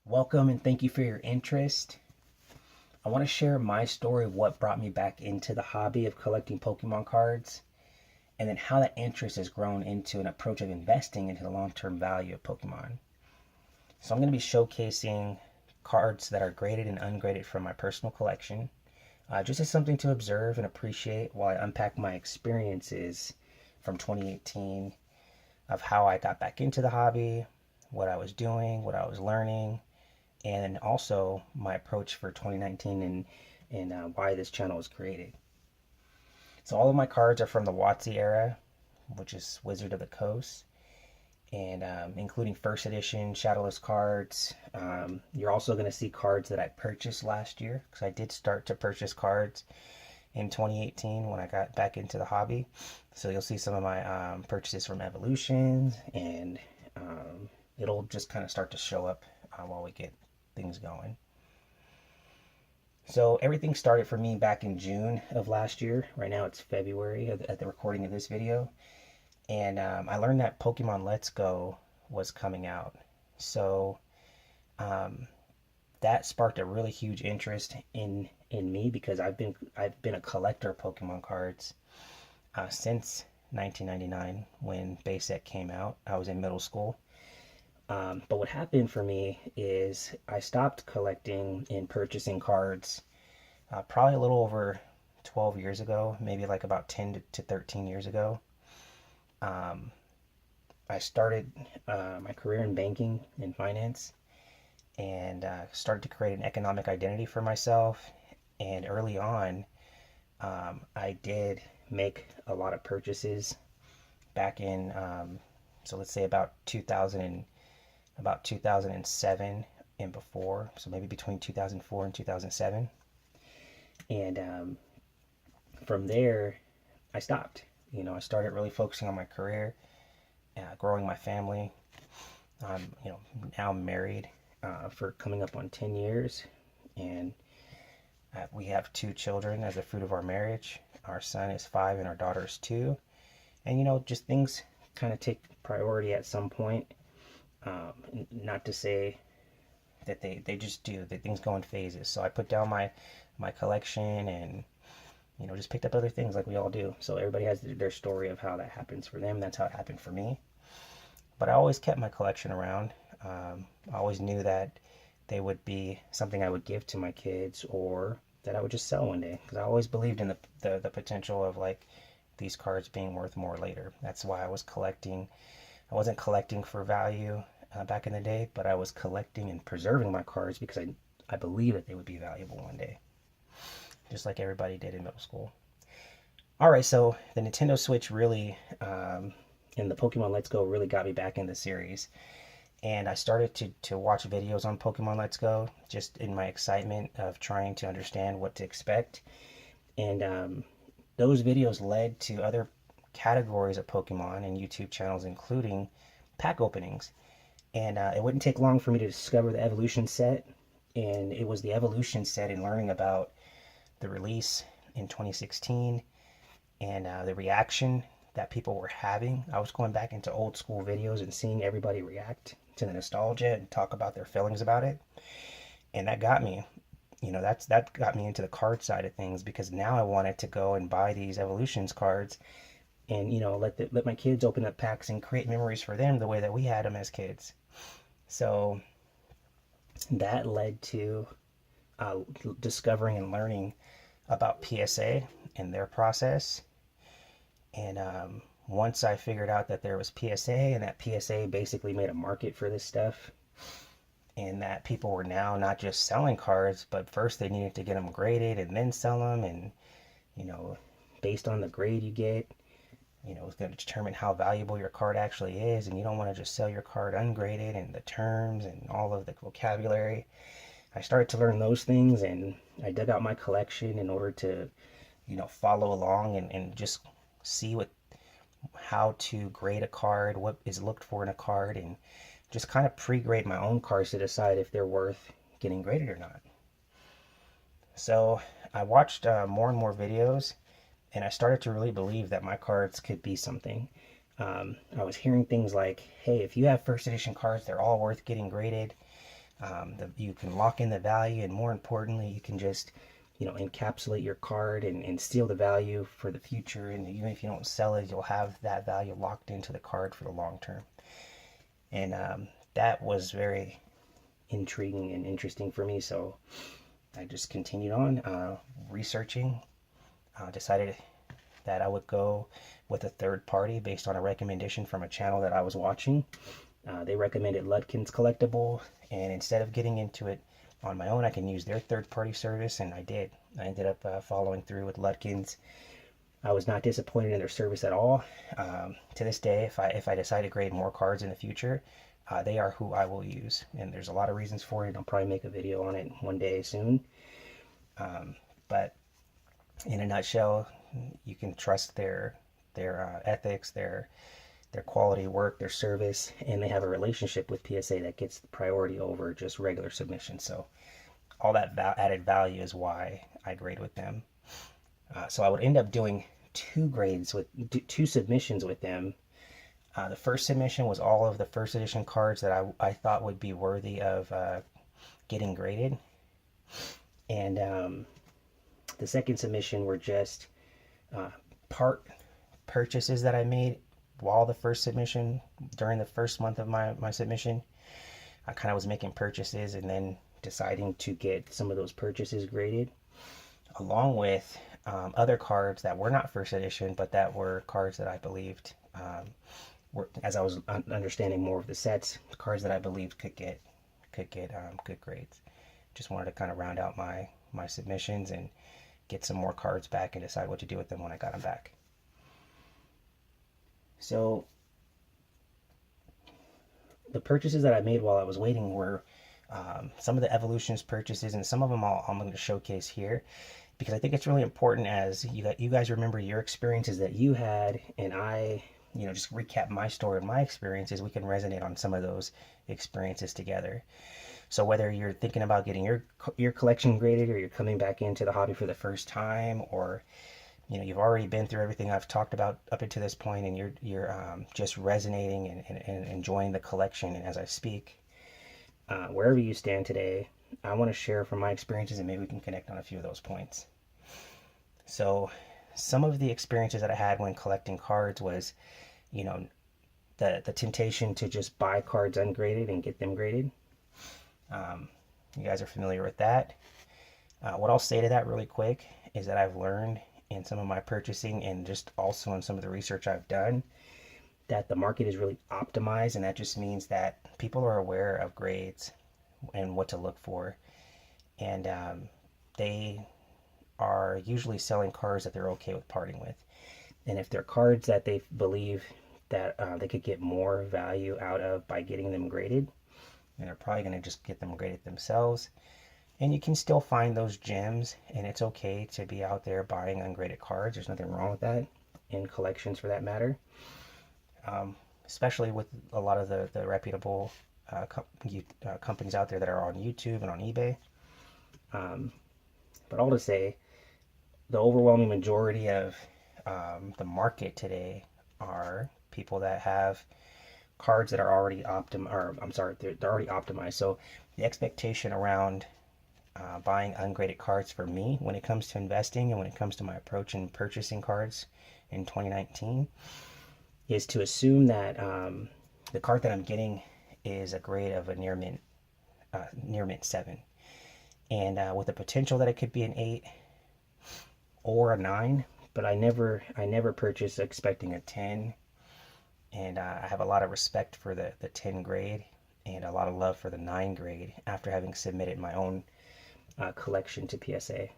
Welcome and thank you for your interest. I want to share my story of what brought me back into the hobby of collecting Pokemon cards, and then how that interest has grown into an approach of investing into the long-term value of Pokemon. So I'm going to be showcasing cards that are graded and ungraded from my personal collection, just as something to observe and appreciate while I unpack my experiences from 2018 of how I got back into the hobby, what I was doing, what I was learning, and also my approach for 2019 and why this channel was created. So all of my cards are from the WotC era, which is Wizard of the Coast, and including first edition Shadowless cards. You're also going to see cards that I purchased last year, because I did start to purchase cards in 2018 when I got back into the hobby. So you'll see some of my purchases from Evolutions, and it'll just kind of start to show up while we get things going. So everything started for me back in June of last year. Right now it's February at the recording of this video. And I learned that Pokemon Let's Go was coming out. So that sparked a really huge interest in me, because I've been a collector of Pokemon cards since 1999 when base set came out. I was in middle school. But what happened for me is I stopped collecting and purchasing cards probably a little over 12 years ago, maybe like about 10 to 13 years ago. I started my career in banking and finance, and started to create an economic identity for myself. And early on, I did make a lot of purchases back in, so let's say about 2007 and before, so maybe between 2004 and 2007. And from there, I stopped. I started really focusing on my career, growing my family. I'm, now married for coming up on 10 years, and we have 2 children as a fruit of our marriage. Our son is 5 and our daughter is 2. And just things kind of take priority at some point. Not to say that they just do, that things go in phases. So I put down my collection and just picked up other things like we all do. So everybody has their story of how that happens for them. That's how it happened for me. But I always kept my collection around. I always knew that they would be something I would give to my kids, or that I would just sell one day, because I always believed in the potential of like these cards being worth more later. That's why I was collecting. I wasn't collecting for value back in the day, but I was collecting and preserving my cards because I believe that they would be valuable one day, just like everybody did in middle school. All right, so the Nintendo Switch really, and the Pokemon Let's Go really got me back in the series. And I started to watch videos on Pokemon Let's Go, just in my excitement of trying to understand what to expect. And those videos led to other categories of Pokemon and YouTube channels, including pack openings. And it wouldn't take long for me to discover the Evolution set. And it was the Evolution set and learning about the release in 2016 and the reaction that people were having. I was going back into old school videos and seeing everybody react to the nostalgia and talk about their feelings about it. And that got me, that got me into the card side of things, because now I wanted to go and buy these Evolutions cards and let my kids open up packs and create memories for them the way that we had them as kids. So that led to discovering and learning about PSA and their process. And once I figured out that there was PSA, and that PSA basically made a market for this stuff, and that people were now not just selling cards, but first they needed to get them graded and then sell them. And based on the grade you get, it's going to determine how valuable your card actually is. And you don't want to just sell your card ungraded, and the terms and all of the vocabulary. I started to learn those things, and I dug out my collection in order to follow along and just see how to grade a card, what is looked for in a card, and just kind of pre-grade my own cards to decide if they're worth getting graded or not. So I watched more and more videos, and I started to really believe that my cards could be something. I was hearing things like, hey, if you have first edition cards, they're all worth getting graded. You can lock in the value, and more importantly, you can just, encapsulate your card and steal the value for the future. And even if you don't sell it, you'll have that value locked into the card for the long term. And that was very intriguing and interesting for me. So I just continued on researching, decided that I would go with a third party based on a recommendation from a channel that I was watching. They recommended Ludkin's Collectible, and instead of getting into it on my own, I can use their third-party service, and I did. I ended up following through with Ludkin's. I was not disappointed in their service at all. To this day, if I decide to grade more cards in the future, they are who I will use, and there's a lot of reasons for it. I'll probably make a video on it one day soon. But in a nutshell, you can trust their ethics, their quality work, their service, and they have a relationship with PSA that gets priority over just regular submissions. So all that added value is why I grade with them. So I would end up doing two submissions with them. The first submission was all of the first edition cards that I thought would be worthy of getting graded. And the second submission were just part purchases that I made while the first submission, during the first month of my submission. I kind of was making purchases and then deciding to get some of those purchases graded, along with other cards that were not first edition, but that were cards that I believed were, as I was understanding more of the sets, cards that I believed could get good grades. Just wanted to kind of round out my submissions and get some more cards back and decide what to do with them when I got them back. So the purchases that I made while I was waiting were some of the Evolutions purchases, and some of them I'm going to showcase here because I think it's really important as you guys remember your experiences that you had, and I, just recap my story and my experiences. We can resonate on some of those experiences together. So whether you're thinking about getting your collection graded, or you're coming back into the hobby for the first time, or you've already been through everything I've talked about up until this point, and you're just resonating and enjoying the collection. And as I speak, wherever you stand today, I want to share from my experiences, and maybe we can connect on a few of those points. So some of the experiences that I had when collecting cards was, the temptation to just buy cards ungraded and get them graded. You guys are familiar with that. What I'll say to that really quick is that I've learned in some of my purchasing, and just also in some of the research I've done, that the market is really optimized, and that just means that people are aware of grades and what to look for, and they are usually selling cards that they're okay with parting with. And if they're cards that they believe that they could get more value out of by getting them graded, then they're probably going to just get them graded themselves. And you can still find those gems, and it's okay to be out there buying ungraded cards. There's nothing wrong with that, in collections for that matter. Especially with a lot of the reputable companies out there that are on YouTube and on eBay. But all to say, the overwhelming majority of the market today are people that have cards that are already they're already optimized. So the expectation around buying ungraded cards for me when it comes to investing and when it comes to my approach in purchasing cards in 2019 is to assume that the card that I'm getting is a grade of a near mint 7, and with the potential that it could be an 8 or a 9, but I never purchase expecting a 10. And I have a lot of respect for the 10 grade and a lot of love for the 9 grade after having submitted my own collection to PSA.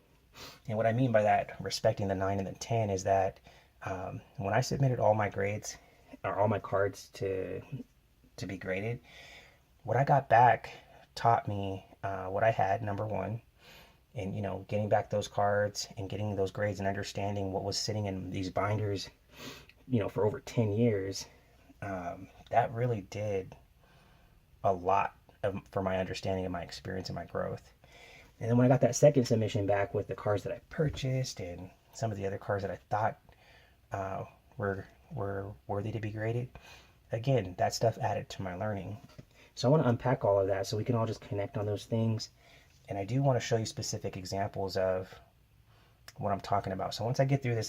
And what I mean by that, respecting the 9 and the 10, is that when I submitted all my grades, or all my cards to be graded, what I got back taught me what I had, number one, and getting back those cards and getting those grades and understanding what was sitting in these binders, for over 10 years, that really did a lot for my understanding of my experience and my growth. And then when I got that second submission back with the cards that I purchased and some of the other cards that I thought were worthy to be graded, again, that stuff added to my learning. So I want to unpack all of that so we can all just connect on those things. And I do want to show you specific examples of what I'm talking about. So once I get through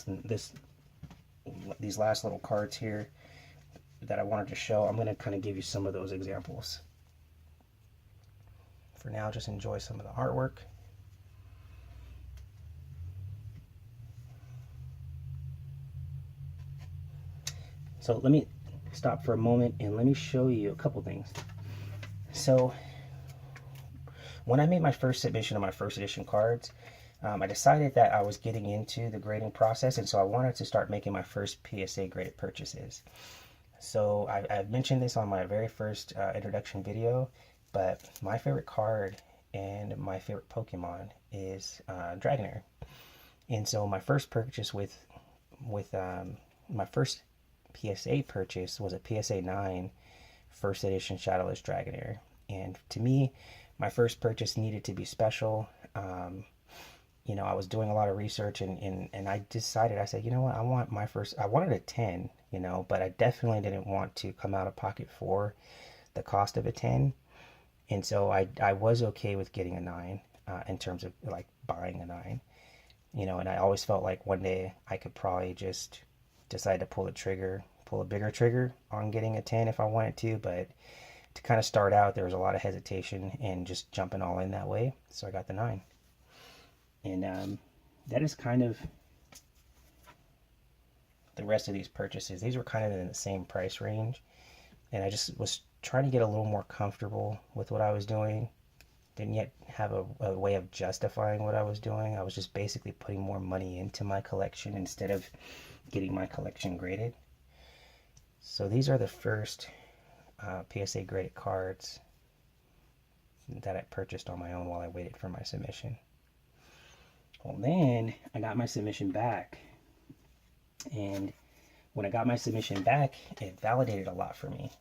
these last little cards here that I wanted to show, I'm going to kind of give you some of those examples. For now, just enjoy some of the artwork. So let me stop for a moment and let me show you a couple things. So when I made my first submission of my first edition cards, I decided that I was getting into the grading process, and so I wanted to start making my first PSA graded purchases. So I've mentioned this on my very first introduction video, but my favorite card and my favorite Pokemon is Dragonair. And so my first purchase with my first PSA purchase was a PSA 9 first edition Shadowless Dragonair. And to me, my first purchase needed to be special. You know, I was doing a lot of research and I decided, I said, you know what, I wanted a 10, you know, but I definitely didn't want to come out of pocket for the cost of a 10. And so I was okay with getting a 9 in terms of like buying a 9, you know, and I always felt like one day I could probably just decide to pull a bigger trigger on getting a 10 if I wanted to, but to kind of start out, there was a lot of hesitation and just jumping all in that way. So I got the 9. And that is kind of the rest of these purchases. These were kind of in the same price range. And I just was trying to get a little more comfortable with what I was doing. Didn't yet have a way of justifying what I was doing. I was just basically putting more money into my collection instead of getting my collection graded. So these are the first PSA graded cards that I purchased on my own while I waited for my submission. Well, then I got my submission back, and when I got my submission back, it validated a lot for me.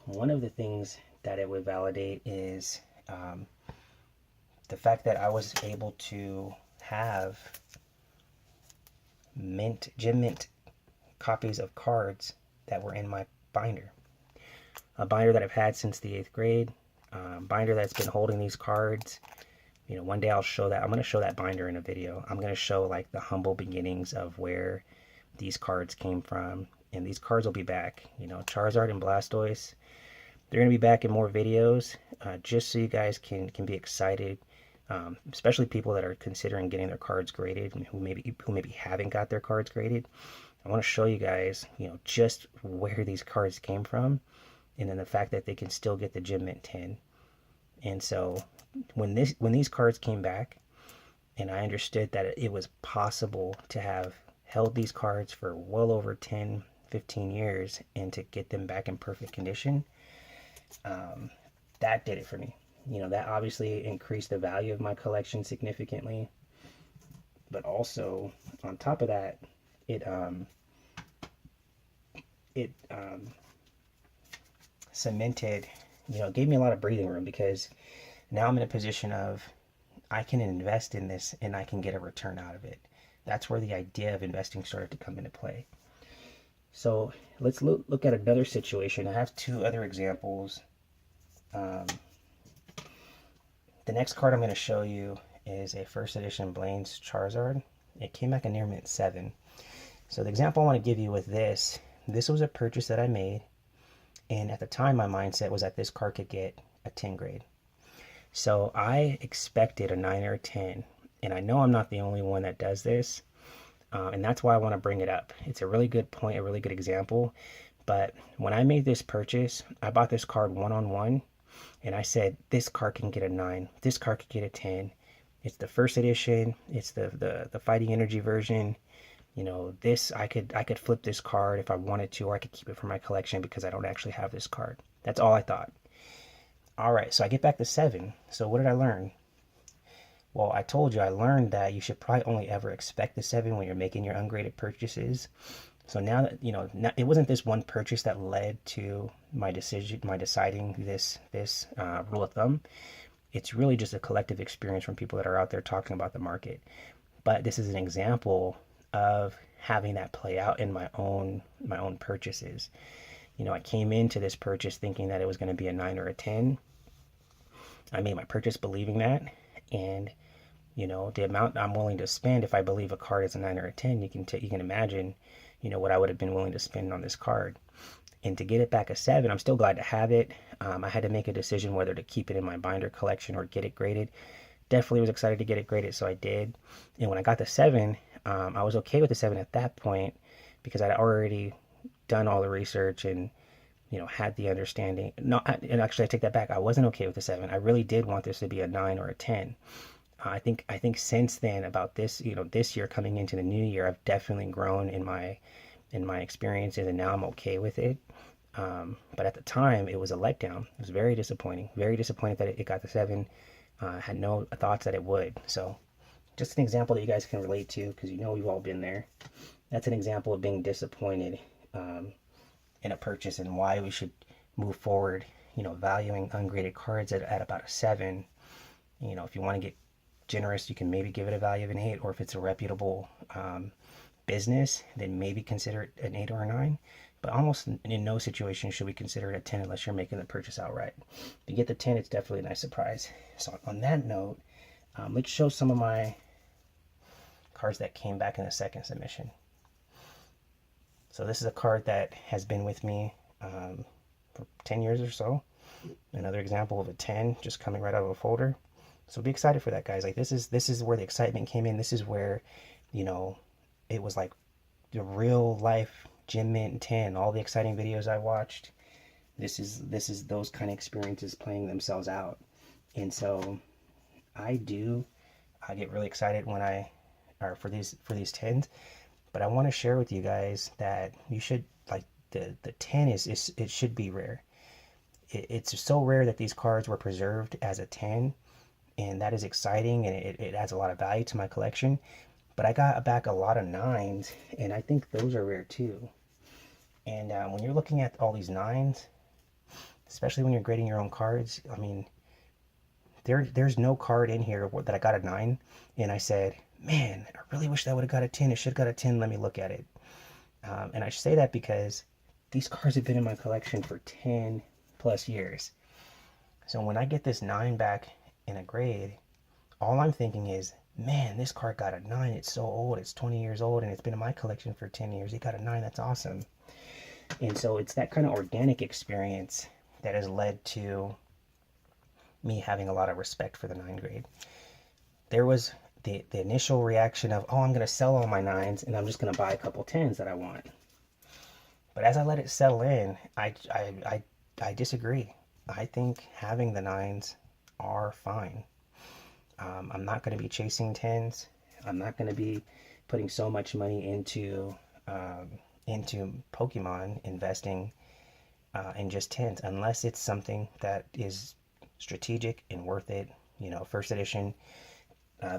One of the things that it would validate is the fact that I was able to have gem mint copies of cards that were in my binder. A binder that I've had since the 8th grade, binder that's been holding these cards. You know, one day I'll show that. I'm going to show that binder in a video. I'm going to show like the humble beginnings of where these cards came from. And these cards will be back. You know, Charizard and Blastoise, they're going to be back in more videos, just so you guys can be excited. Especially people that are considering getting their cards graded and who maybe haven't got their cards graded. I want to show you guys, you know, just where these cards came from, and then the fact that they can still get the Gem Mint 10. And so when these cards came back, and I understood that it was possible to have held these cards for well over 10, 15 years and to get them back in perfect condition, that did it for me. You know, that obviously increased the value of my collection significantly, but also on top of that, it cemented, you know, gave me a lot of breathing room, because now I'm in a position of I can invest in this and I can get a return out of it. That's where the idea of investing started to come into play. So let's look at another situation. I have two other examples. The next card I'm going to show you is a first edition Blaine's Charizard. It came back a near mint 7. So the example I want to give you with this was a purchase that I made, and at the time my mindset was that this card could get a 10 grade. So I expected a 9 or a 10, and I know I'm not the only one that does this, and that's why I want to bring it up. It's a really good point, a really good example. But when I made this purchase, I bought this card one-on-one, and I said, this card can get a 9, this card could get a 10. It's the first edition, it's the Fighting Energy version. You know, this, I could flip this card if I wanted to, or I could keep it for my collection because I don't actually have this card. That's all I thought. All right, so I get back to 7. So what did I learn? Well, I told you, I learned that you should probably only ever expect the 7 when you're making your ungraded purchases. So now that, you know, it wasn't this one purchase that led to my decision, my deciding this rule of thumb. It's really just a collective experience from people that are out there talking about the market. But this is an example of having that play out in my own purchases. I came into this purchase thinking that it was going to be a 9 or a 10. I made my purchase believing that, and the amount I'm willing to spend if I believe a card is a 9 or a 10, you can imagine, what I would have been willing to spend on this card. And to get it back a 7, I'm still glad to have it. I had to make a decision whether to keep it in my binder collection or get it graded. Definitely was excited to get it graded, so I did. And when I got the 7, I was okay with the 7 at that point because I'd already done all the research and had the understanding. No, and actually I take that back. I wasn't okay with the 7. I really did want this to be a 9 or a 10. I think since then, about this, this year coming into the new year, I've definitely grown in my experiences, and now I'm okay with it. But at the time, it was a letdown. It was very disappointing. Very disappointed that it got the 7. I had no thoughts that it would. So, just an example that you guys can relate to, because we've all been there. That's an example of being disappointed in a purchase, and why we should move forward. Valuing ungraded cards at about a 7. If you want to get generous, you can maybe give it a value of an 8, or if it's a reputable business, then maybe consider it an 8 or a 9. But almost in no situation should we consider it a 10 unless you're making the purchase outright. If you get the 10, it's definitely a nice surprise. So on that note, let's show some of my cards that came back in the second submission. So this is a card that has been with me for 10 years or so. Another example of a 10 just coming right out of a folder. So be excited for that, guys. Like this is where the excitement came in. This is where, it was like the real life Gem Mint 10. All the exciting videos I watched. This is those kind of experiences playing themselves out. And so I get really excited for these 10s. But I want to share with you guys that you should, like, the 10 it should be rare. It's so rare that these cards were preserved as a 10. And that is exciting, and it adds a lot of value to my collection. But I got back a lot of 9s, and I think those are rare too. And when you're looking at all these 9s, especially when you're grading your own cards, I mean, there's no card in here that I got a 9, and I said, man, I really wish that would have got a 10. It should have got a 10. Let me look at it. And I say that because these cards have been in my collection for 10 plus years. So when I get this 9 back in a grade, all I'm thinking is, man, this card got a 9. It's so old. It's 20 years old, and it's been in my collection for 10 years. It got a 9. That's awesome. And so it's that kind of organic experience that has led to me having a lot of respect for the 9 grade. There was the initial reaction of, oh, I'm going to sell all my 9s, and I'm just going to buy a couple 10s that I want. But as I let it settle in, I disagree. I think having the 9s are fine. I'm not going to be chasing 10s. I'm not going to be putting so much money into Pokemon, investing in just 10s, unless it's something that is strategic and worth it. First edition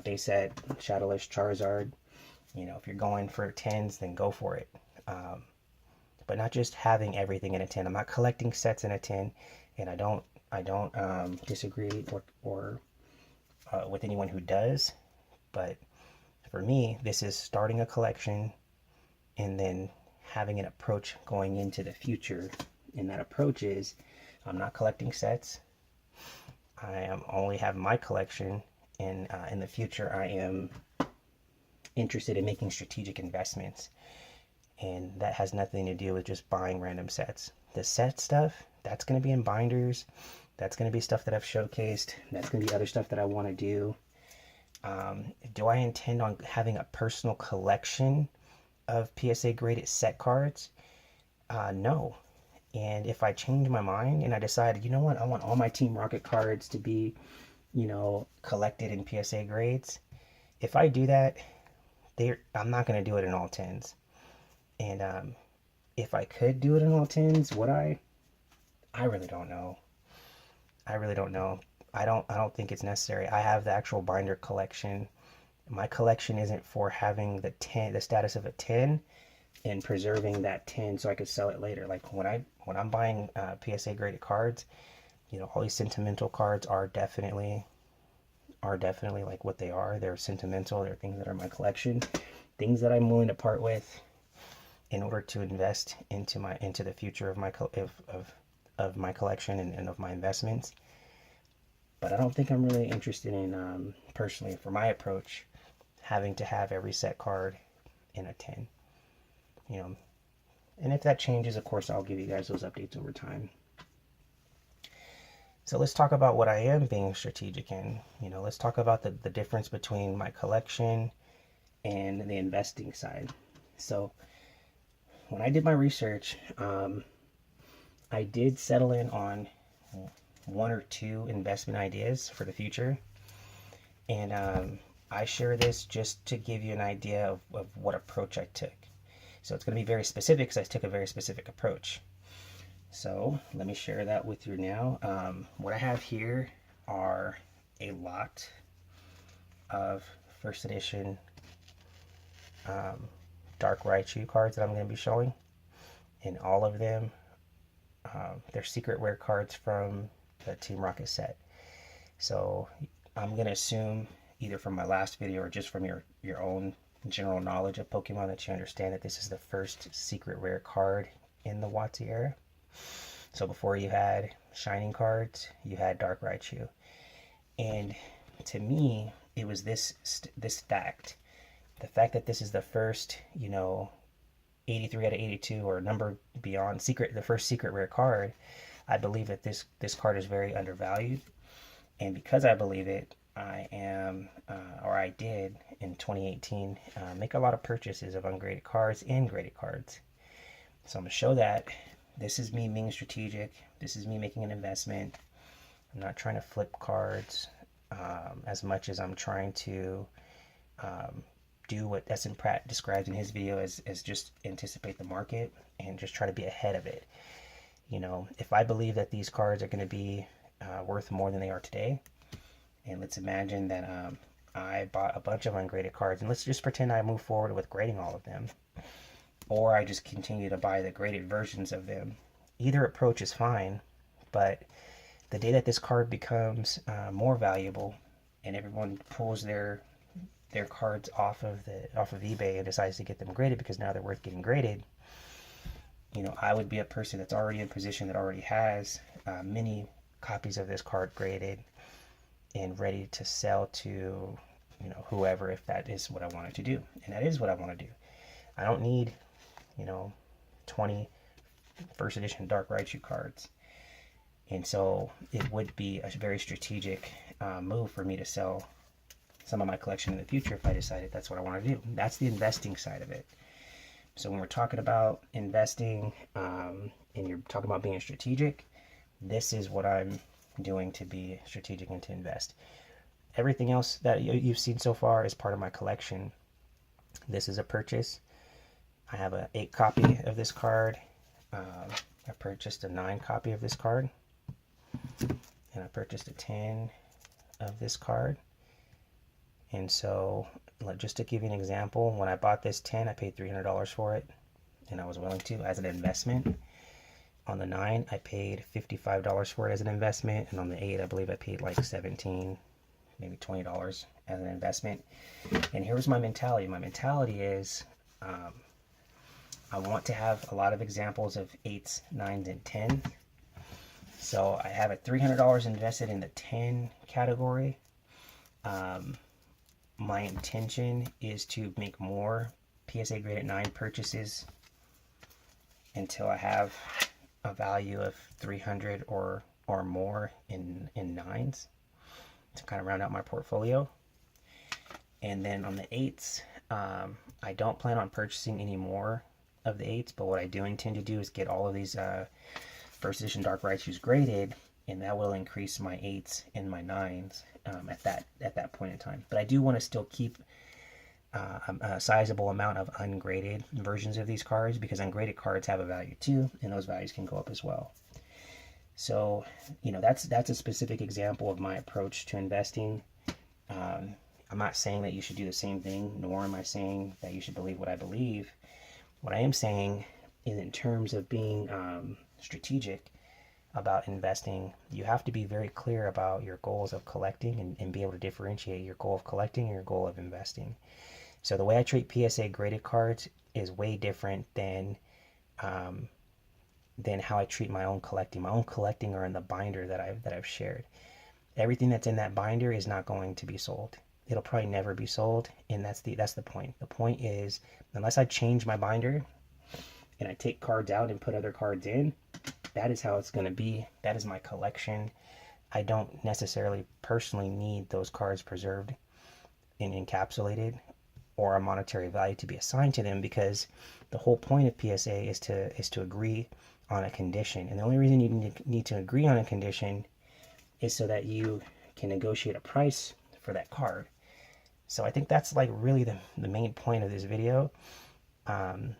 base set Shadowless Charizard. If you're going for 10s, then go for it. But not just having everything in a 10. I'm not collecting sets in a 10, and I don't disagree or with anyone who does. But for me, this is starting a collection and then having an approach going into the future. And that approach is, I'm not collecting sets. I am only have my collection, and in the future I am interested in making strategic investments. And that has nothing to do with just buying random sets. The set stuff, that's going to be in binders. That's going to be stuff that I've showcased. That's going to be other stuff that I want to do. Do I intend on having a personal collection of PSA graded set cards? No. And if I change my mind and I decide, you know what, I want all my Team Rocket cards to be, collected in PSA grades. If I do that, I'm not going to do it in all 10s. And if I could do it in all 10s, would I? I really don't know. I really don't know. I don't think it's necessary. I have the actual binder collection. My collection isn't for having the status of a 10 and preserving that 10 so I could sell it later. Like when I'm buying PSA graded cards, all these sentimental cards are definitely like what they are. They're sentimental. They're things that are in my collection, things that I'm willing to part with. in order to invest into the future of my collection and of my investments. But I don't think I'm really interested in, personally, for my approach, having to have every set card in a 10. You know, and if that changes, of course, I'll give you guys those updates over time. So let's talk about what I am being strategic in. Let's talk about the difference between my collection and the investing side. So when I did my research, I did settle in on one or two investment ideas for the future. And I share this just to give you an idea of what approach I took. So it's going to be very specific because I took a very specific approach. So let me share that with you now. What I have here are a lot of first edition Dark Raichu cards that I'm going to be showing. And all of them, they're secret rare cards from the Team Rocket set. So I'm going to assume, either from my last video or just from your own general knowledge of Pokemon, that you understand that this is the first secret rare card in the WotC era. So before you had Shining cards, you had Dark Raichu. And to me, it was this fact. The fact that this is the first, 83 out of 82 or number beyond the first secret rare card, I believe that this card is very undervalued. And because I believe it, I did in 2018 make a lot of purchases of ungraded cards and graded cards. So I'm going to show that this is me being strategic. This is me making an investment. I'm not trying to flip cards as much as I'm trying to do what SM Pratt describes in his video as just anticipate the market and just try to be ahead of it. If I believe that these cards are going to be worth more than they are today, and let's imagine that I bought a bunch of ungraded cards, and let's just pretend I move forward with grading all of them, or I just continue to buy the graded versions of them. Either approach is fine, but the day that this card becomes more valuable and everyone pulls their cards off of eBay and decides to get them graded because now they're worth getting graded, I would be a person that's already in position, that already has many copies of this card graded and ready to sell to whoever, if that is what I wanted to do. And that is what I want to do. I don't need 20 first edition Dark Raichu cards. And so it would be a very strategic move for me to sell some of my collection in the future if I decided that's what I want to do. That's the investing side of it. So when we're talking about investing and you're talking about being strategic, this is what I'm doing to be strategic and to invest. Everything else that you've seen so far is part of my collection. This is a purchase. I have an 8 copy of this card. I purchased a 9 copy of this card. And I purchased a 10 of this card. And so, just to give you an example, when I bought this 10, I paid $300 for it. And I was willing to, as an investment. On the 9, I paid $55 for it as an investment. And on the 8, I believe I paid like $17, maybe $20 as an investment. And here's my mentality. My mentality is I want to have a lot of examples of 8s, 9s, and 10s. So I have $300 invested in the 10 category. My intention is to make more PSA Graded 9 purchases until I have a value of 300 or more in 9s to kind of round out my portfolio. And then on the 8s, I don't plan on purchasing any more of the 8s, but what I do intend to do is get all of these first edition Dark Raichus graded, and that will increase my 8s and my 9s at that point in time. But I do want to still keep a sizable amount of ungraded versions of these cards, because ungraded cards have a value too, and those values can go up as well. So, that's a specific example of my approach to investing. I'm not saying that you should do the same thing, nor am I saying that you should believe what I believe. What I am saying is, in terms of being strategic about investing, you have to be very clear about your goals of collecting and be able to differentiate your goal of collecting and your goal of investing. So the way I treat PSA graded cards is way different than how I treat my own collecting. My own collecting are in the binder that I've shared. Everything that's in that binder is not going to be sold. It'll probably never be sold, and that's the point. The point is, unless I change my binder and I take cards out and put other cards in, that is how it's going to be. That is my collection. I don't necessarily personally need those cards preserved and encapsulated or a monetary value to be assigned to them, because the whole point of PSA is to agree on a condition. And the only reason you need to agree on a condition is so that you can negotiate a price for that card. So I think that's like really the main point of this video, and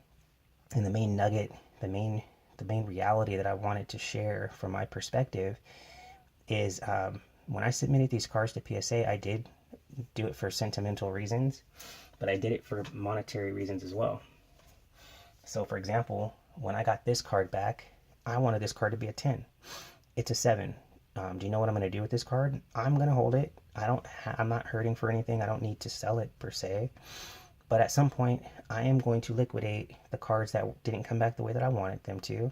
the main nugget, the main reality that I wanted to share from my perspective is, when I submitted these cards to PSA, I did do it for sentimental reasons, but I did it for monetary reasons as well. So for example, when I got this card back, I wanted this card to be a 10. It's a 7. Do you know what I'm going to do with this card? I'm going to hold it. I'm not hurting for anything. I don't need to sell it per se. But at some point, I am going to liquidate the cards that didn't come back the way that I wanted them to.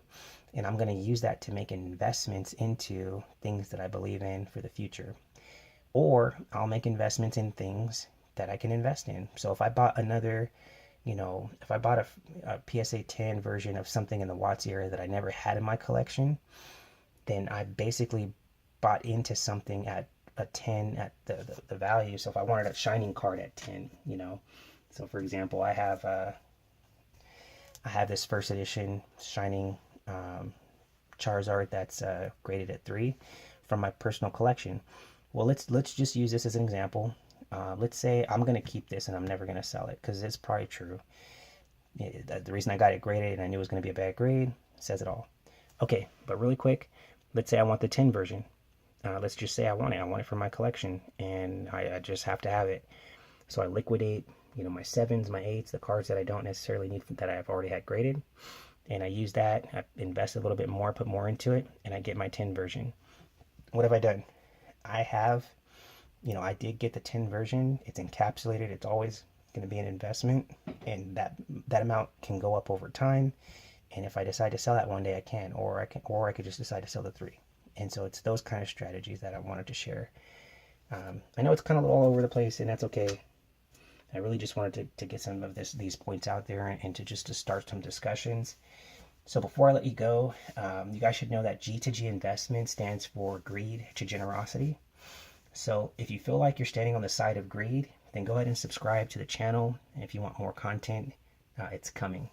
And I'm going to use that to make investments into things that I believe in for the future. Or I'll make investments in things that I can invest in. So if I bought another, if I bought a PSA 10 version of something in the Watts area that I never had in my collection, then I basically bought into something at a 10 at the value. So if I wanted a shining card at 10, so for example, I have this first edition shining Charizard that's graded at 3 from my personal collection. Well, let's just use this as an example. Let's say I'm going to keep this and I'm never going to sell it, because it's probably true. The reason I got it graded and I knew it was going to be a bad grade says it all. Okay, but really quick, let's say I want the 10 version. Let's just say I want it for my collection, and I just have to have it. So I liquidate, my 7s, my 8s, the cards that I don't necessarily need that I've already had graded, and I use that. I invest a little bit more, put more into it, and I get my 10 version. What have I done? I did get the 10 version. It's encapsulated. It's always going to be an investment, and that amount can go up over time. And if I decide to sell that one day, I can, or I could just decide to sell the 3. And so it's those kind of strategies that I wanted to share. I know it's kind of all over the place, and that's okay. I really just wanted to get some of these points out there, and to start some discussions. So before I let you go, you guys should know that G2G Investment stands for Greed to Generosity. So if you feel like you're standing on the side of greed, then go ahead and subscribe to the channel. And if you want more content, it's coming.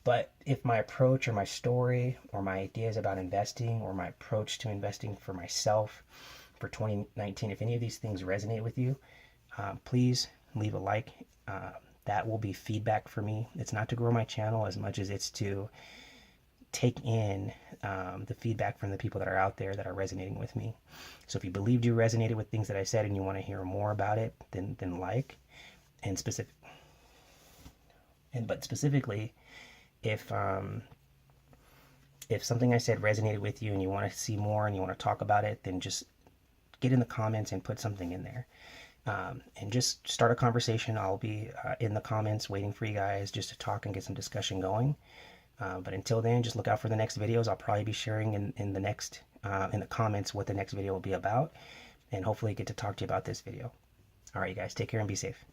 But if my approach or my story or my ideas about investing or my approach to investing for myself for 2019, if any of these things resonate with you, please leave a like. That will be feedback for me. It's not to grow my channel as much as it's to take in the feedback from the people that are out there that are resonating with me. So if you believed you resonated with things that I said and you want to hear more about it, then like. And specifically, if something I said resonated with you and you want to see more and you want to talk about it, then just get in the comments and put something in there. And just start a conversation. I'll be in the comments waiting for you guys just to talk and get some discussion going. But until then, just look out for the next videos. I'll probably be sharing in the comments what the next video will be about, and hopefully get to talk to you about this video. All right, you guys, take care and be safe.